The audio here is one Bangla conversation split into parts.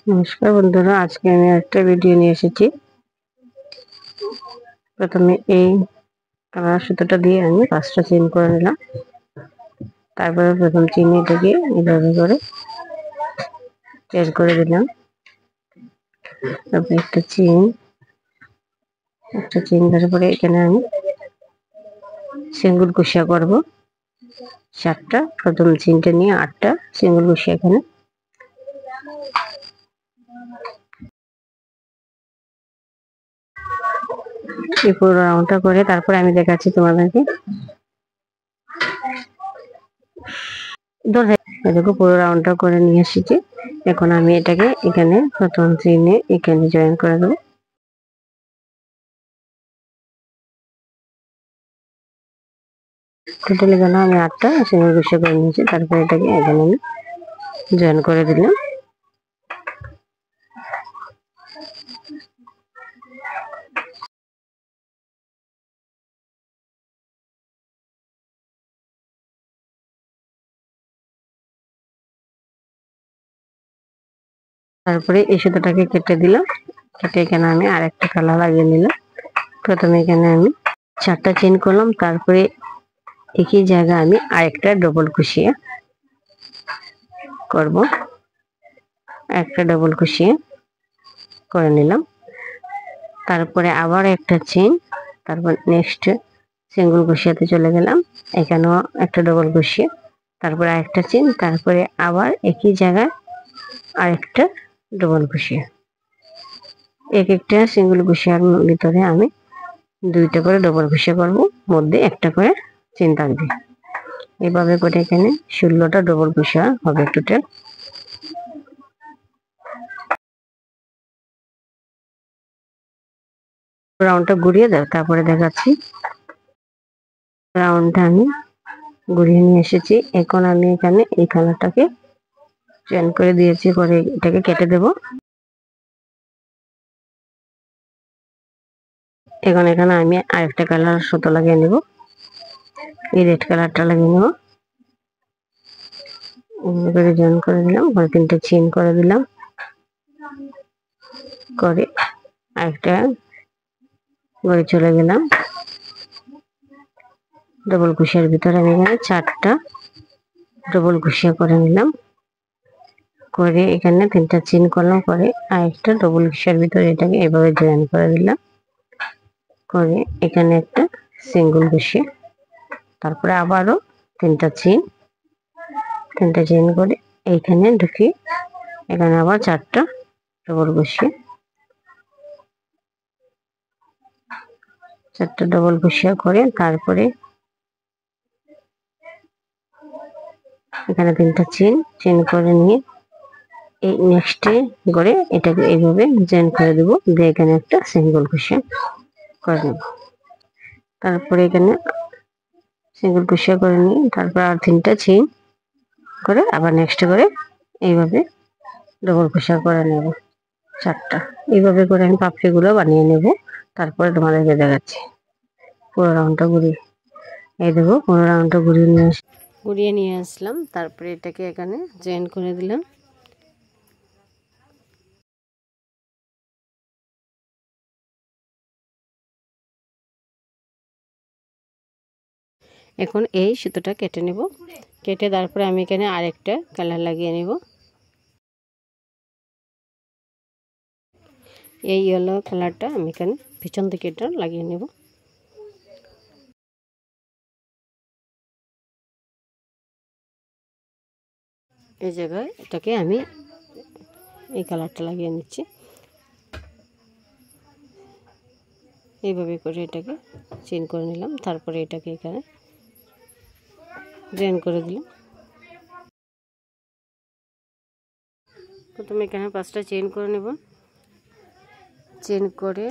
নমস্কার বন্ধুরা, আজকে আমি একটা ভিডিও নিয়ে এসেছি। প্রথমে এই কালার সুতোটা দিয়ে আমি 5টা চেইন করে নিলাম। তারপরে প্রথম চেইনটাকে এইভাবে করে বের করে দিলাম। তারপরে একটা চেইন দেওয়ার পরে এখানে আমি সিঙ্গেল কুশিয়া করব 7টা। প্রথম চেইনটা নিয়ে 8টা সিঙ্গেল কুশিয়া এখানে এই পুরো রাউন্ডটা করে তারপরে আমি দেখাচ্ছি তোমাদেরকে। দেখো পুরো রাউন্ডটা করে নিয়ে এসেছি। এখন আমি এটাকে এখানে প্রথম চেইনে এখানে জয়েন করে দেবো। টোটালি গেল আমি 8টা সিঙ্গেল কুশিয়া করে নিয়েছি। তারপরে এটাকে এখানে আমি জয়েন করে দিলাম। তারপরে এই সুতোটাকে কেটে দিলাম। কেটে এখানে আমি আরেকটা কালার লাগিয়ে নিলাম। প্রথমে এখানে আমি 4টা চেইন করলাম। তারপরে একই জায়গায় আমি আরেকটা ডবল কুশিয়া করব। একটা ডবল কুশিয়া করে নিলাম। তারপরে আবার একটা চেইন, তারপর নেক্সট সিঙ্গেল কুশিয়াতে চলে গেলাম। এখানেও একটা ডবল কুশিয়া, তারপরে আরেকটা চেইন, তারপরে আবার একই জায়গায় আরেকটা ডবল কুশিয়া। এক একটা সিঙ্গেল কুশিয়ার ভিতরে আমি 2টা করে ডবল কুশিয়া করব, মধ্যে একটা করে চেইন থাকবে। এভাবে করে এখানে 16টা ডবল কুশিয়া হবে টোটাল। রাউন্ডটা ঘুরিয়ে দাও, তারপরে দেখাচ্ছি। রাউন্ডটা আমি ঘুরিয়ে নিয়ে এসেছি। এখন আমি এখানে এই কালারটাকে চেন করে দিয়েছি, করে এটাকে কেটে দেব। এখন এখানে আমি আরেকটা কালার সুতো লাগিয়ে নেব। এই রেড কালারটা লাগিয়ে নেব। করে জয়েন করে দিলাম, 3টে চেইন করে দিলাম। করে আরেকটা ঘরে চলে গেলাম। ডবল কুশিয়ার ভিতরে আমি এখানে 4টা ডবল কুশিয়া করে নিলাম। করে এখানে 3টা চেইন করলাম। করে আরেকটা ডবল কুশিয়ার ভিতরে এটাকে এভাবে জয়েন করে দিলাম। করে এখানে একটা সিঙ্গেল কুশিয়া, তারপরে আবারও 3টা চেইন করে এইখানে ঢুকি। এখানে আবার 4টা ডবল কুশিয়া, 4টা ডবল কুশিয়া করে তারপরে এখানে 3টা চেইন করে নিয়ে এই নেক্সটে করে এটাকে এইভাবে জয়েন করে দেবো। দিয়ে এখানে একটা সিঙ্গেল কুশিয়া করে দেব। তারপরে এখানে সিঙ্গেল কুশিয়া করে নিয়ে তারপর আর 3টা চেইন করে আবার নেক্সট করে এইভাবে ডবল কুশিয়া করে নেব 4টা। এইভাবে করে আমি পাপড়িগুলো বানিয়ে নেব। তারপরে তোমাদেরকে দেখাচ্ছি। পুরো রাউন্ডটা ঘুরিয়ে এই দেবো। পুরো রাউন্ডটা ঘুরিয়ে নিয়ে আসলাম। তারপরে এটাকে এখানে জয়েন করে দিলাম। এখন এই সুতোটা কেটে নেব। কেটে তারপরে আমি এখানে আরেকটা কালার লাগিয়ে নেব। এই ইয়েলো কালারটা আমি এখানে পিছন থেকে এটা লাগিয়ে নেব। এই জায়গায় এটাকে আমি এই কালারটা লাগিয়ে নিচ্ছি। এইভাবে করে এটাকে চেইন করে নিলাম। তারপরে এটাকে এখানে জয়েন করে দিলাম। প্রথমে এখানে 5টা চেইন করে নেব। চেইন করে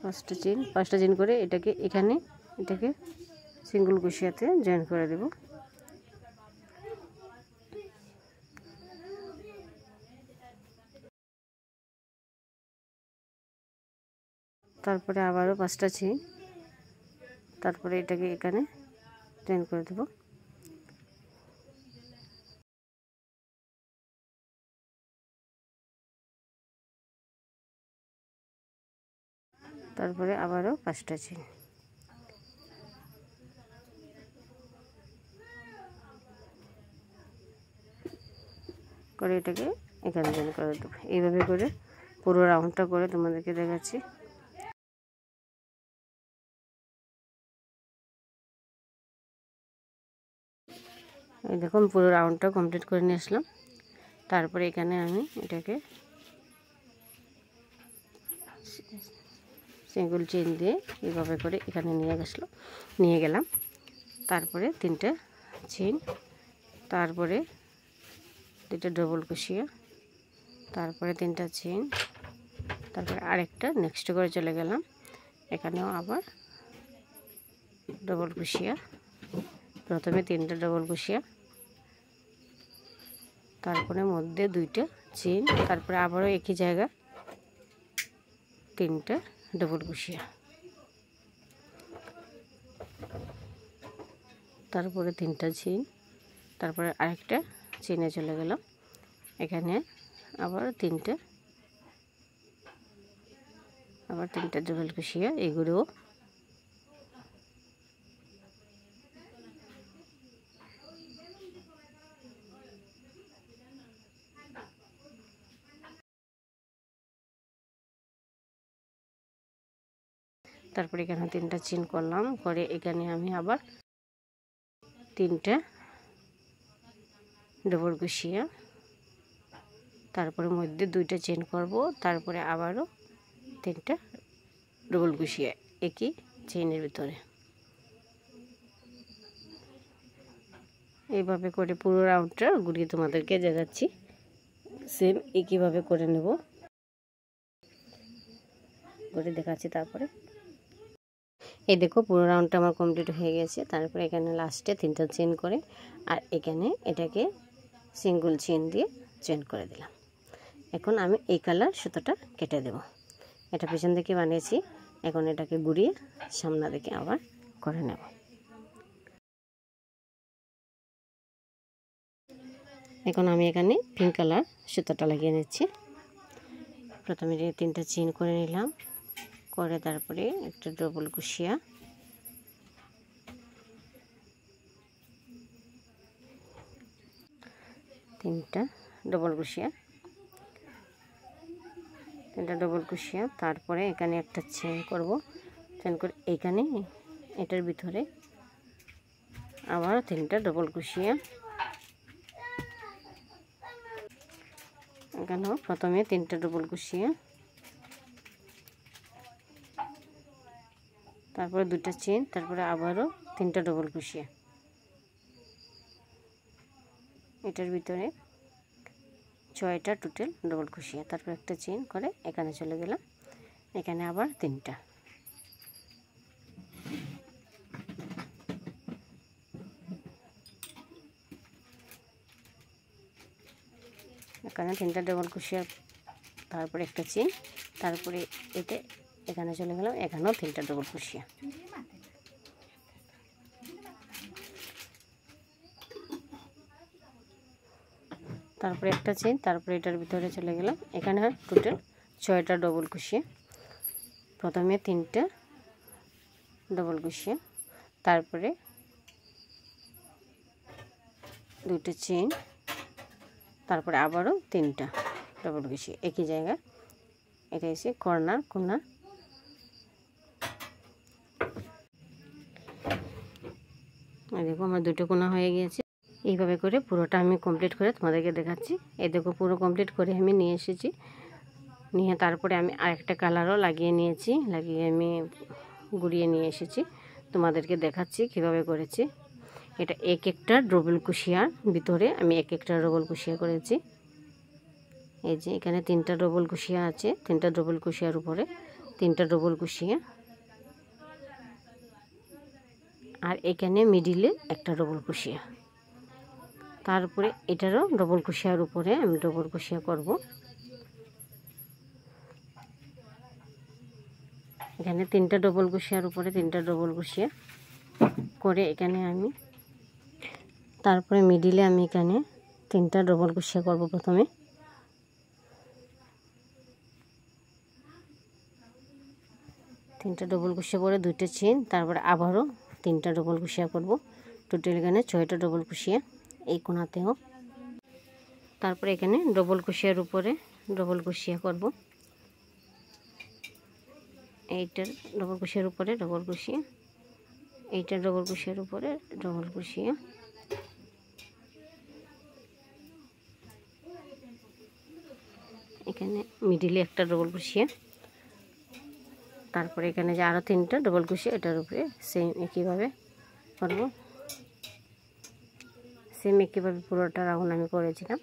5টা চেইন করে এটাকে এখানে এটাকে সিঙ্গেল কুশিয়াতে জয়েন করে দেব। তারপরে আবারও 5টা চেইন, তারপরে এটাকে এখানে জয়েন করে দেব। তারপরে আবারও 5টা চেন, করে এটাকে এখানে জয়েন করে দেবো। এইভাবে করে পুরো রাউন্ডটা করে তোমাদেরকে দেখাচ্ছি। এই দেখুন পুরো রাউন্ডটা কমপ্লিট করে নিয়ে আসলাম। তারপরে এখানে আমি এটাকে সিঙ্গেল চেন দিয়ে এইভাবে করে এখানে নিয়ে গেলাম। তারপরে 3টা চেন, তারপরে 2টা ডবল কুশিয়া, তারপরে 3টা চেন, তারপরে আরেকটা নেক্সট করে চলে গেলাম। এখানেও আবার ডবল কুশিয়া, প্রথমে 3টা ডবল কুশিয়া, তারপরে মধ্যে 2টা চেন, তারপরে আবারও একই জায়গা 3টা ডবল কুশিয়া, তারপরে 3টা চেন, তারপরে আরেকটা চেনে চলে গেলাম। এখানে আবার 3টা ডবল কুশিয়া, এগুলো তারপরে এখানে 3টা চেন করলাম, করে এখানে আমি আবার 3টা ডবল কুশিয়া, তারপরে মধ্যে 2টা চেন করব, তারপরে আবারও 3টা ডবল কুশিয়া একই চেইনের ভিতরে। এইভাবে করে পুরো রাউন্ডটা ঘুরিয়ে তোমাদেরকে দেখাচ্ছি। সেম একইভাবে করে নেব, করে দেখাচ্ছি। তারপরে এই দেখো পুরো রাউন্ডটা আমার কমপ্লিট হয়ে গেছে। তারপরে এখানে লাস্টে 3টা চেন করে আর এখানে এটাকে সিঙ্গেল চেন দিয়ে চেন করে দিলাম। এখন আমি এই কালার সুতোটা কেটে দেব। এটা পিছন থেকে বানিয়েছি, এখন এটাকে ঘুরিয়ে সামনে দিকে আবার করে নেব। এখন আমি এখানে পিঙ্ক কালার সুতোটা লাগিয়ে নিচ্ছি। প্রথমে 3টা চেন করে নিলাম, করে তারপরে একটা ডবল কুশিয়া, তিনটা ডবল কুশিয়া, তারপরে এখানে একটা চেন করব। চেন করে এখানে এটার ভিতরে আবার 3টা ডবল কুশিয়া, এখানেও প্রথমে 3টা ডবল কুশিয়া, তারপরে 2টা চেন, তারপরে আবারও 3টা ডবল কুশিয়া, এটার ভিতরে 6টা টোটাল ডবল কুশিয়া, তারপর একটা চেন করে এখানে চলে গেলাম। এখানে আবার 3টা, এখানে 3টা ডবল কুশিয়া, তারপরে একটা চেন, তারপরে এখানে চলে গেলাম। এখানেও 3টা ডবল কুশিয়া, তারপরে একটা চেন, তারপরে এটার ভিতরে চলে গেলাম। এখানে টোটাল 6টা ডবল কুশিয়া, প্রথমে 3টা ডবল কুশিয়া, তারপরে 2টা চেন, তারপরে আবারও 3টা ডবল কুশিয়া একই জায়গা। এটা এসে কর্নার কোনা। দেখো আমার 2টো কোনা হয়ে গিয়েছে। এইভাবে করে পুরোটা আমি কমপ্লিট করে তোমাদেরকে দেখাচ্ছি। এই দেখো পুরো কমপ্লিট করে আমি নিয়ে এসেছি। নিয়ে তারপরে আমি আরেকটা কালারও লাগিয়ে নিয়েছি, লাগিয়ে আমি গুড়িয়ে নিয়ে এসেছি। তোমাদেরকে দেখাচ্ছি কিভাবে করেছি। এটা একটা ডবল কুশিয়ার ভিতরে আমি একটা ডবল কুশিয়া করেছি। এই যে এখানে 3টা ডবল কুশিয়া আছে, 3টা ডবল কুশিয়ার উপরে 3টা ডবল কুশিয়া, আর এখানে মিডিলে একটা ডবল কুশিয়া, তারপরে এটারও ডবল কুশিয়ার উপরে আমি ডবল কুশিয়া করব। এখানে 3টা ডবল কুশিয়ার উপরে 3টা ডবল কুশিয়া করে এখানে আমি তারপরে মিডিলে আমি এখানে 3টা ডবল কুশিয়া করব প্রথমে। 3টা ডবল ক্রোশিয়া পরে 2টা চেন, তারপরে আবারও 3টা ডবল ক্রোশিয়া করব। টোটাল এখানে 6টা ডবল ক্রোশিয়া এই কোণাতেও। তারপরে এখানে ডবল ক্রোশিয়ার উপরে ডবল ক্রোশিয়া করব। এইটার ডবল ক্রোশিয়ার উপরে ডবল ক্রোশিয়া, এইটার ডবল ক্রোশিয়ার উপরে ডবল ক্রোশিয়া, এখানে মিডিলে একটা ডবল ক্রোশিয়া, তারপরে এখানে যে আরও 3টা ডবল ক্রোশিয়া এটার উপরে সেম একইভাবে করব। সেম একইভাবে পুরোটা রাউন্ড আমি করেছিলাম।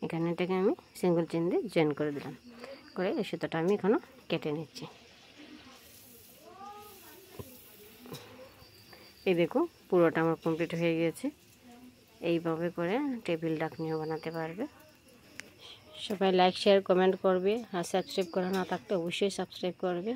এখানে এটাকে আমি সিঙ্গেল চেন দিয়ে জয়েন করে দিলাম, করে এই সুতোটা আমি এখনও কেটে নিচ্ছি। এই দেখো পুরোটা আমার কমপ্লিট হয়ে গিয়েছে। এইভাবে করে টেবিল ডাকনিও বানাতে পারবে। সবাই লাইক শেয়ার কমেন্ট করবে, আর সাবস্ক্রাইব করা না থাকলে অবশ্যই সাবস্ক্রাইব করবে।